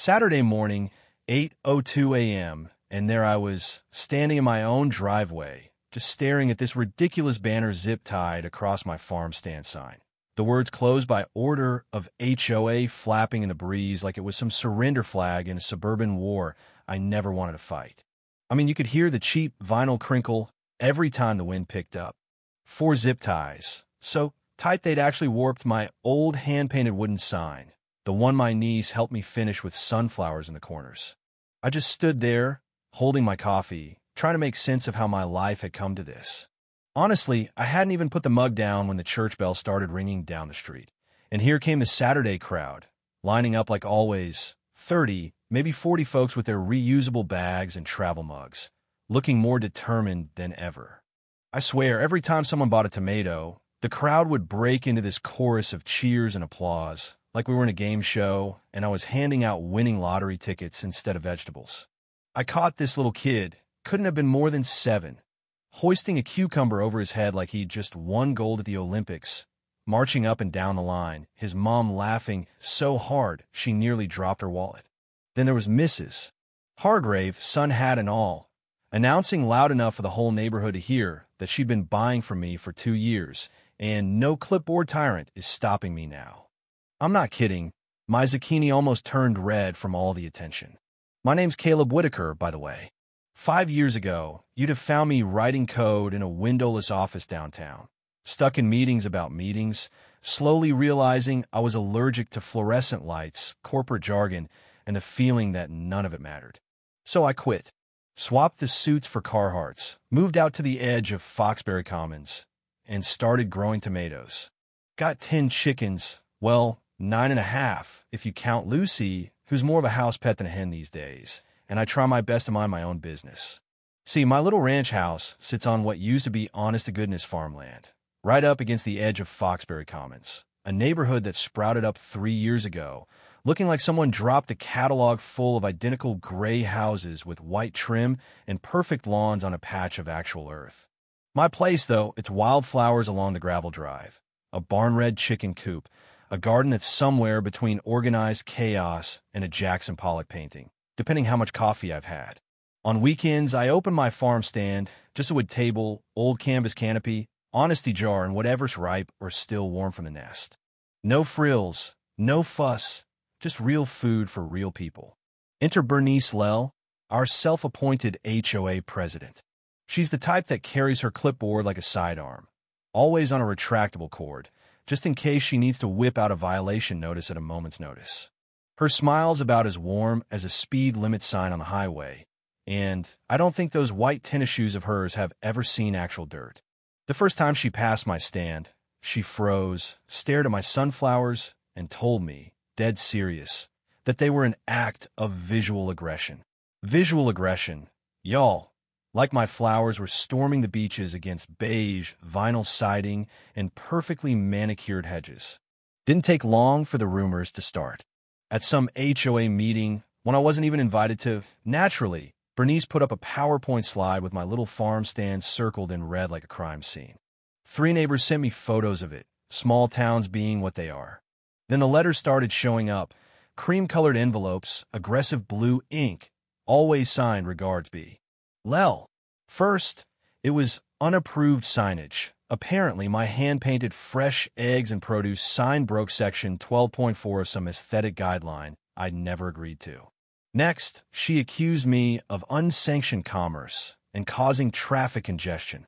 Saturday morning, 8:02 a.m., and there I was, standing in my own driveway, just staring at this ridiculous banner zip-tied across my farm stand sign. The words "closed by order of HOA" flapping in the breeze like it was some surrender flag in a suburban war I never wanted to fight. I mean, you could hear the cheap vinyl crinkle every time the wind picked up. 4 zip ties, so tight they'd actually warped my old hand-painted wooden sign, the one my niece helped me finish with sunflowers in the corners. I just stood there, holding my coffee, trying to make sense of how my life had come to this. Honestly, I hadn't even put the mug down when the church bell started ringing down the street. And here came the Saturday crowd, lining up like always, 30, maybe 40 folks with their reusable bags and travel mugs, looking more determined than ever. I swear, every time someone bought a tomato, the crowd would break into this chorus of cheers and applause, like we were in a game show and I was handing out winning lottery tickets instead of vegetables. I caught this little kid, couldn't have been more than 7, hoisting a cucumber over his head like he'd just won gold at the Olympics, marching up and down the line, his mom laughing so hard she nearly dropped her wallet. Then there was Mrs. Hargrave, sun hat and all, announcing loud enough for the whole neighborhood to hear that she'd been buying from me for 2 years, and no clipboard tyrant is stopping me now. I'm not kidding. My zucchini almost turned red from all the attention. My name's Caleb Whitaker, by the way. 5 years ago, you'd have found me writing code in a windowless office downtown, stuck in meetings about meetings, slowly realizing I was allergic to fluorescent lights, corporate jargon, and the feeling that none of it mattered. So I quit, swapped the suits for Carhartts, moved out to the edge of Foxbury Commons, and started growing tomatoes. Got 10 chickens, well, 9.5 if you count Lucy, who's more of a house pet than a hen these days, and I try my best to mind my own business. See, my little ranch house sits on what used to be honest-to-goodness farmland, right up against the edge of Foxbury Commons, a neighborhood that sprouted up 3 years ago, looking like someone dropped a catalog full of identical gray houses with white trim and perfect lawns on a patch of actual earth. My place, though, it's wildflowers along the gravel drive, a barn-red chicken coop, a garden that's somewhere between organized chaos and a Jackson Pollock painting, depending how much coffee I've had. On weekends, I open my farm stand, just a wood table, old canvas canopy, honesty jar, and whatever's ripe or still warm from the nest. No frills, no fuss, just real food for real people. Enter Bernice Lell, our self-appointed HOA president. She's the type that carries her clipboard like a sidearm, always on a retractable cord, just in case she needs to whip out a violation notice at a moment's notice. Her smile's about as warm as a speed limit sign on the highway, and I don't think those white tennis shoes of hers have ever seen actual dirt. The first time she passed my stand, she froze, stared at my sunflowers, and told me, dead serious, that they were an act of visual aggression. Visual aggression, y'all. Like my flowers were storming the beaches against beige, vinyl siding, and perfectly manicured hedges. Didn't take long for the rumors to start. At some HOA meeting, when I wasn't even invited to, naturally, Bernice put up a PowerPoint slide with my little farm stand circled in red like a crime scene. 3 neighbors sent me photos of it, small towns being what they are. Then the letters started showing up, cream-colored envelopes, aggressive blue ink, always signed Regards B. Lell. First, it was unapproved signage. Apparently, my hand-painted fresh eggs and produce sign broke section 12.4 of some aesthetic guideline I'd never agreed to. Next, she accused me of unsanctioned commerce and causing traffic congestion.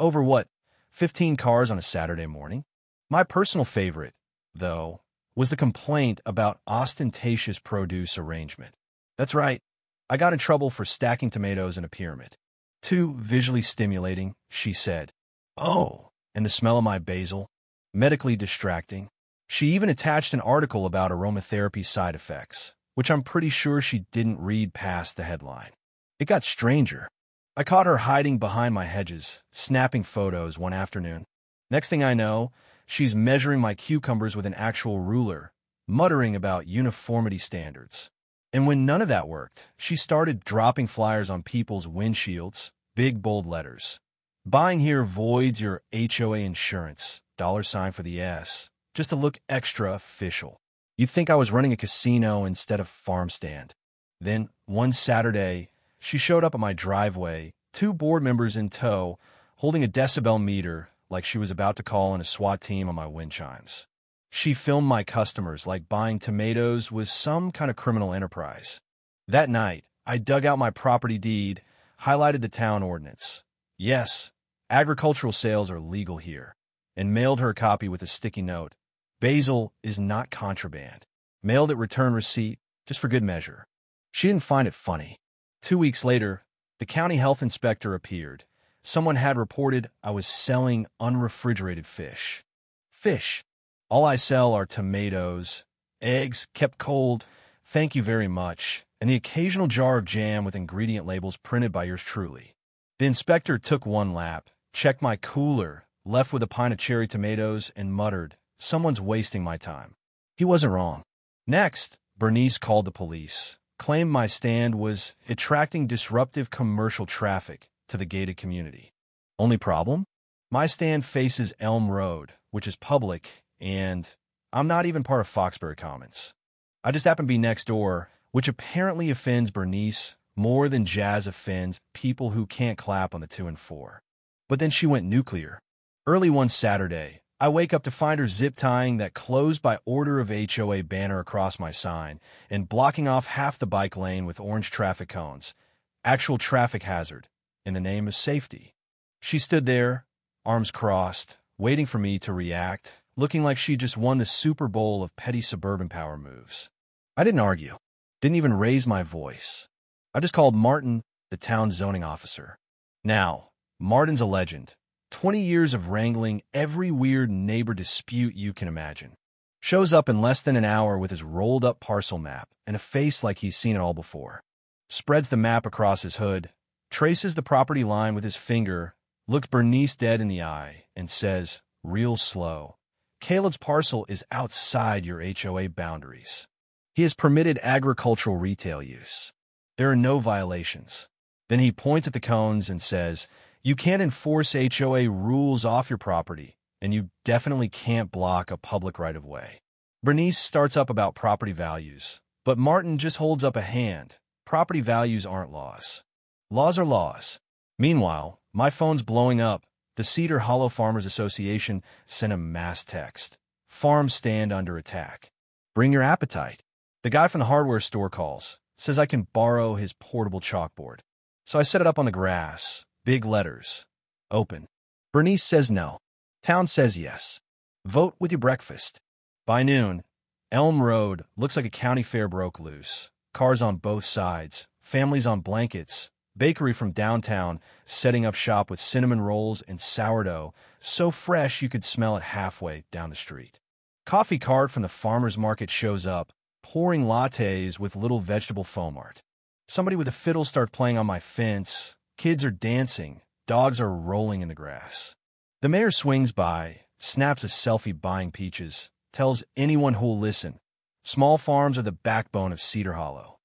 Over what, 15 cars on a Saturday morning? My personal favorite, though, was the complaint about ostentatious produce arrangement. That's right, I got in trouble for stacking tomatoes in a pyramid. Too visually stimulating, she said. Oh, and the smell of my basil, medically distracting. She even attached an article about aromatherapy side effects, which I'm pretty sure she didn't read past the headline. It got stranger. I caught her hiding behind my hedges, snapping photos one afternoon. Next thing I know, she's measuring my cucumbers with an actual ruler, muttering about uniformity standards. And when none of that worked, she started dropping flyers on people's windshields, big bold letters. Buying here voids your HOA insurance, $ for the S, just to look extra official. You'd think I was running a casino instead of farm stand. Then, one Saturday, she showed up at my driveway, two board members in tow, holding a decibel meter like she was about to call in a SWAT team on my wind chimes. She filmed my customers like buying tomatoes was some kind of criminal enterprise. That night, I dug out my property deed, highlighted the town ordinance. Yes, agricultural sales are legal here, and mailed her a copy with a sticky note. Basil is not contraband. Mailed it return receipt, just for good measure. She didn't find it funny. 2 weeks later, the county health inspector appeared. Someone had reported I was selling unrefrigerated fish. Fish. All I sell are tomatoes, eggs kept cold, thank you very much, and the occasional jar of jam with ingredient labels printed by yours truly. The inspector took one lap, checked my cooler, left with a pint of cherry tomatoes, and muttered, "Someone's wasting my time." He wasn't wrong. Next, Bernice called the police, claimed my stand was attracting disruptive commercial traffic to the gated community. Only problem? My stand faces Elm Road, which is public, and I'm not even part of Foxbury Commons. I just happen to be next door, which apparently offends Bernice more than jazz offends people who can't clap on the 2 and 4. But then she went nuclear. Early one Saturday, I wake up to find her zip-tying that closed by order of HOA banner across my sign and blocking off half the bike lane with orange traffic cones. Actual traffic hazard, in the name of safety. She stood there, arms crossed, waiting for me to react, looking like she just won the Super Bowl of petty suburban power moves. I didn't argue, didn't even raise my voice. I just called Martin, the town zoning officer. Now, Martin's a legend. 20 years of wrangling every weird neighbor dispute you can imagine. Shows up in less than an hour with his rolled-up parcel map and a face like he's seen it all before. Spreads the map across his hood, traces the property line with his finger, looks Bernice dead in the eye, and says, real slow, "Caleb's parcel is outside your HOA boundaries. He has permitted agricultural retail use. There are no violations." Then he points at the cones and says, "You can't enforce HOA rules off your property, and you definitely can't block a public right-of-way." Bernice starts up about property values, but Martin just holds up a hand. Property values aren't laws. Laws are laws. Meanwhile, my phone's blowing up. The Cedar Hollow Farmers Association sent a mass text. Farm stand under attack. Bring your appetite. The guy from the hardware store calls, says I can borrow his portable chalkboard. So I set it up on the grass, big letters, open. Bernice says no. Town says yes. Vote with your breakfast. By noon, Elm Road looks like a county fair broke loose. Cars on both sides, families on blankets, bakery from downtown setting up shop with cinnamon rolls and sourdough so fresh you could smell it halfway down the street. Coffee cart from the farmer's market shows up, pouring lattes with little vegetable foam art. Somebody with a fiddle starts playing on my fence. Kids are dancing. Dogs are rolling in the grass. The mayor swings by, snaps a selfie buying peaches, tells anyone who'll listen. Small farms are the backbone of Cedar Hollow.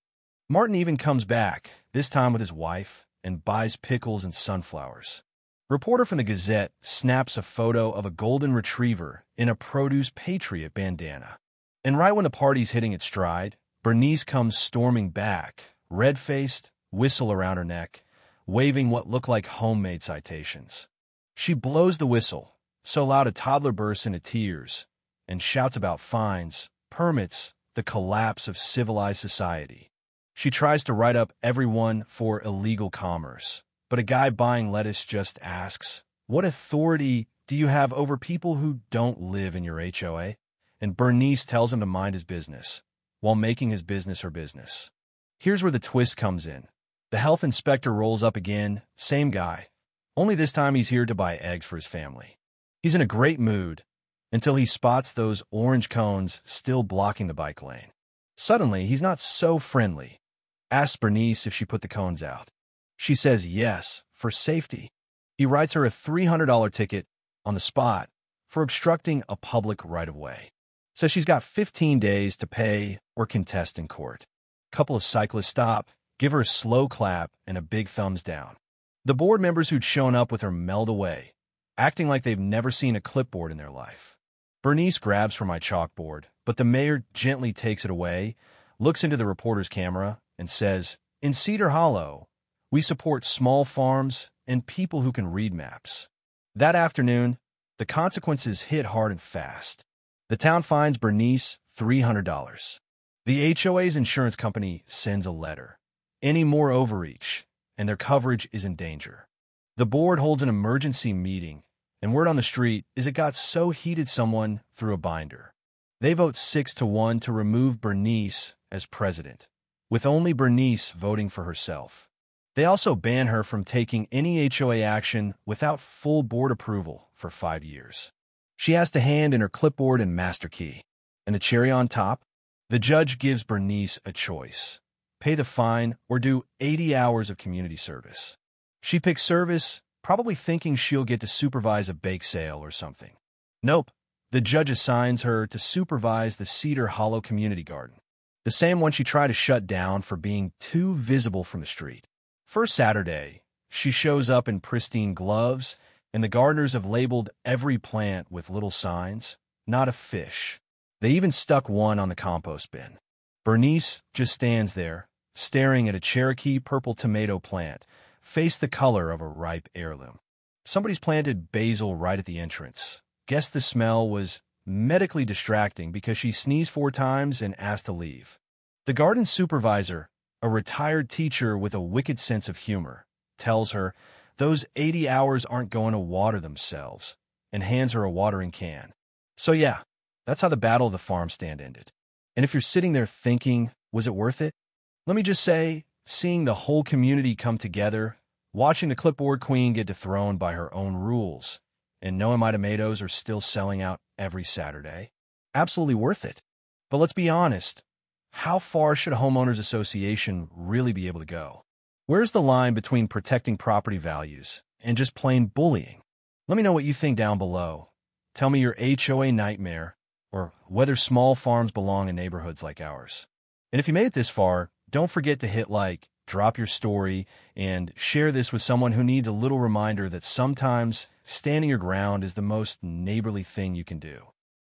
Martin even comes back, this time with his wife, and buys pickles and sunflowers. Reporter from the Gazette snaps a photo of a golden retriever in a Produce Patriot bandana. And right when the party's hitting its stride, Bernice comes storming back, red-faced, whistle around her neck, waving what look like homemade citations. She blows the whistle, so loud a toddler bursts into tears, and shouts about fines, permits, the collapse of civilized society. She tries to write up everyone for illegal commerce, but a guy buying lettuce just asks, "What authority do you have over people who don't live in your HOA?" And Bernice tells him to mind his business, while making his business her business. Here's where the twist comes in. The health inspector rolls up again, same guy. Only this time he's here to buy eggs for his family. He's in a great mood, until he spots those orange cones still blocking the bike lane. Suddenly, he's not so friendly. Asks Bernice if she put the cones out. She says yes, for safety. He writes her a $300 ticket on the spot for obstructing a public right-of-way. Says she's got 15 days to pay or contest in court. Couple of cyclists stop, give her a slow clap and a big thumbs down. The board members who'd shown up with her meld away, acting like they've never seen a clipboard in their life. Bernice grabs for my chalkboard, but the mayor gently takes it away, looks into the reporter's camera, and says, "In Cedar Hollow, we support small farms and people who can read maps." That afternoon, the consequences hit hard and fast. The town fines Bernice $300. The HOA's insurance company sends a letter. Any more overreach, and their coverage is in danger. The board holds an emergency meeting, and word on the street is it got so heated someone threw a binder. They vote 6-1 to remove Bernice as president, with only Bernice voting for herself. They also ban her from taking any HOA action without full board approval for 5 years. She has to hand in her clipboard and master key. And the cherry on top? The judge gives Bernice a choice: pay the fine or do 80 hours of community service. She picks service, probably thinking she'll get to supervise a bake sale or something. Nope. The judge assigns her to supervise the Cedar Hollow Community Garden, the same one she tried to shut down for being too visible from the street. First Saturday, she shows up in pristine gloves, and the gardeners have labeled every plant with little signs, "Not a fish." They even stuck one on the compost bin. Bernice just stands there, staring at a Cherokee purple tomato plant, face the color of a ripe heirloom. Somebody's planted basil right at the entrance. Guess the smell was medically distracting because she sneezed 4 times and asked to leave. The garden supervisor, a retired teacher with a wicked sense of humor, tells her those 80 hours aren't going to water themselves, and hands her a watering can. So yeah, that's how the Battle of the Farm Stand ended. And if you're sitting there thinking, was it worth it? Let me just say, seeing the whole community come together, watching the clipboard queen get dethroned by her own rules, and knowing my tomatoes are still selling out every Saturday, absolutely worth it. But let's be honest, how far should a homeowners association really be able to go? Where's the line between protecting property values and just plain bullying? Let me know what you think down below. Tell me your HOA nightmare, or whether small farms belong in neighborhoods like ours. And if you made it this far, don't forget to hit like, drop your story, and share this with someone who needs a little reminder that sometimes standing your ground is the most neighborly thing you can do.